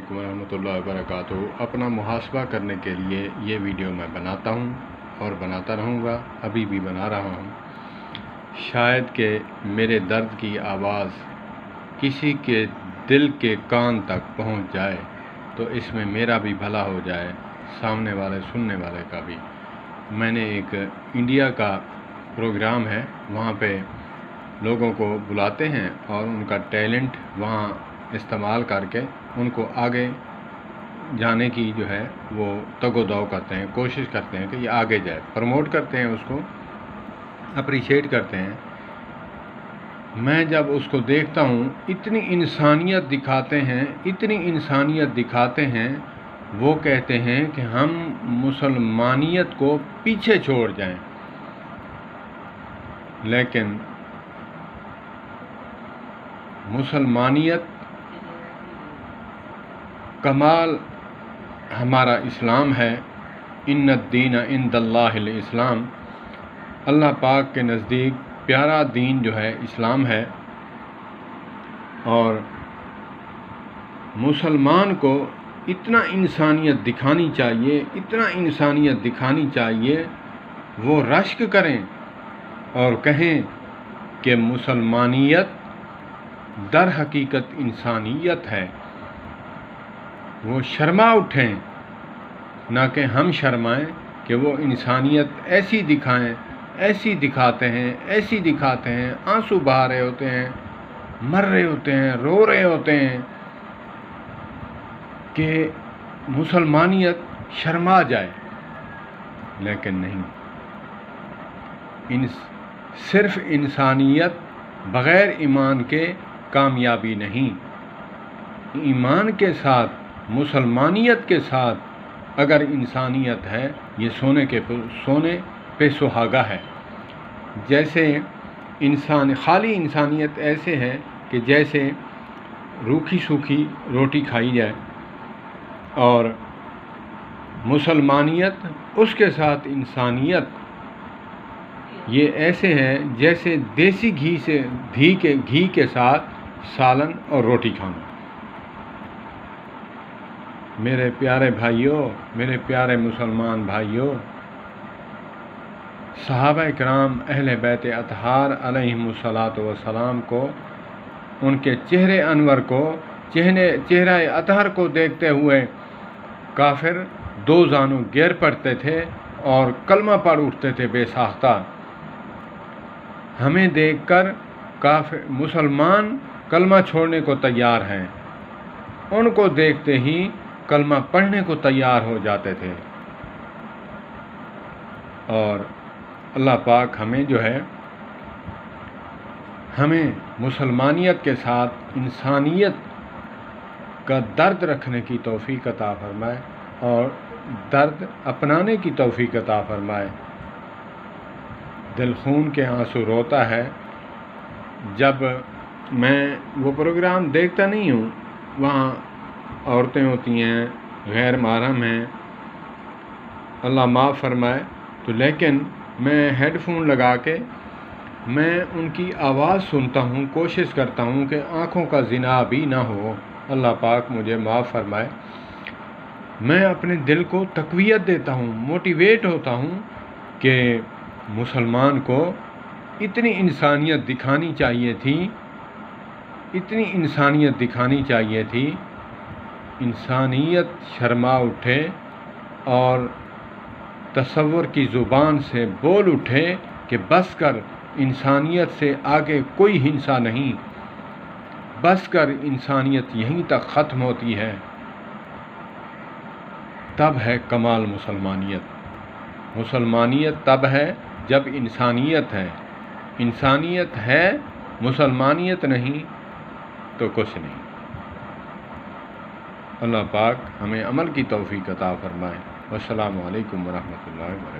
अलैकुम वरहमतुल्लाहि वबरकातुहू। अपना मुहासबा करने के लिए ये वीडियो मैं बनाता हूँ और बनाता रहूँगा, अभी भी बना रहा हूँ। शायद कि मेरे दर्द की आवाज़ किसी के दिल के कान तक पहुँच जाए तो इसमें मेरा भी भला हो जाए, सामने वाले सुनने वाले का भी। मैंने एक इंडिया का प्रोग्राम है, वहाँ पे लोगों को बुलाते हैं और उनका टैलेंट वहाँ इस्तेमाल करके उनको आगे जाने की जो है वो तगो-दो करते हैं, कोशिश करते हैं कि ये आगे जाए, प्रमोट करते हैं, उसको अप्रिशिएट करते हैं। मैं जब उसको देखता हूँ, इतनी इंसानियत दिखाते हैं, इतनी इंसानियत दिखाते हैं। वो कहते हैं कि हम मुसलमानियत को पीछे छोड़ जाएं, लेकिन मुसलमानियत कमाल हमारा इस्लाम है। इन्नद-दीन इंदल्लाहिल इस्लाम, अल्लाह पाक के नज़दीक प्यारा दीन जो है इस्लाम है। और मुसलमान को इतना इंसानियत दिखानी चाहिए, इतना इंसानियत दिखानी चाहिए, वो रश्क करें और कहें कि मुसलमानियत दर हकीकत इंसानियत है। वो शर्मा उठें, ना कि हम शर्माएं कि वो इंसानियत ऐसी दिखाएं, ऐसी दिखाते हैं, ऐसी दिखाते हैं, आंसू बहा रहे होते हैं, मर रहे होते हैं, रो रहे होते हैं कि मुसलमानियत शर्मा जाए। लेकिन नहीं, सिर्फ इंसानियत बग़ैर ईमान के कामयाबी नहीं। ईमान के साथ, मुसलमानियत के साथ अगर इंसानियत है, ये सोने पे सुहागा है। जैसे खाली इंसानियत ऐसे है कि जैसे रूखी सूखी रोटी खाई जाए, और मुसलमानियत उसके साथ इंसानियत ये ऐसे है जैसे देसी घी के साथ सालन और रोटी खाना। मेरे प्यारे भाइयों, मेरे प्यारे मुसलमान भाइयों, सहाबा-ए-किराम अहले बैत अतहार अलैहिमुस्सलातु वस्सलाम को, उनके चेहरे अनवर को, चेहरा अतहर को देखते हुए काफिर दो जानों गिर पड़ते थे और कलमा पढ़ उठते थे बेसाख्ता। हमें देखकर काफिर मुसलमान कलमा छोड़ने को तैयार हैं, उनको देखते ही कलमा पढ़ने को तैयार हो जाते थे। और अल्लाह पाक हमें जो है, हमें मुसलमानियत के साथ इंसानियत का दर्द रखने की तौफीक अता फरमाए और दर्द अपनाने की तौफीक अता फरमाए। दिल खून के आंसू रोता है जब मैं वो प्रोग्राम देखता नहीं हूँ। वहाँ औरतें होती हैं, गैर महरम हैं, अल्लाह माफ़ फरमाए, तो लेकिन मैं हेडफोन लगा के मैं उनकी आवाज़ सुनता हूँ, कोशिश करता हूँ कि आँखों का ज़िना भी ना हो। अल्लाह पाक मुझे माफ़ फरमाए। मैं अपने दिल को तक़वियत देता हूँ, मोटिवेट होता हूँ कि मुसलमान को इतनी इंसानियत दिखानी चाहिए थी, इतनी इंसानियत दिखानी चाहिए थी। इंसानियत शर्मा उठे और तसव्वुर की ज़ुबान से बोल उठे कि बस कर, इंसानियत से आगे कोई हिंसा नहीं, बस कर, इंसानियत यहीं तक ख़त्म होती है। तब है कमाल मुसलमानियत। मुसलमानियत तब है जब इंसानियत है। इंसानियत है, मुसलमानियत नहीं तो कुछ नहीं। अल्लाह पाक हमें अमल की तौफीक अता फरमाए। वस्सलामु अलैकुम वरहमतुल्लाहि वबरकातुहू।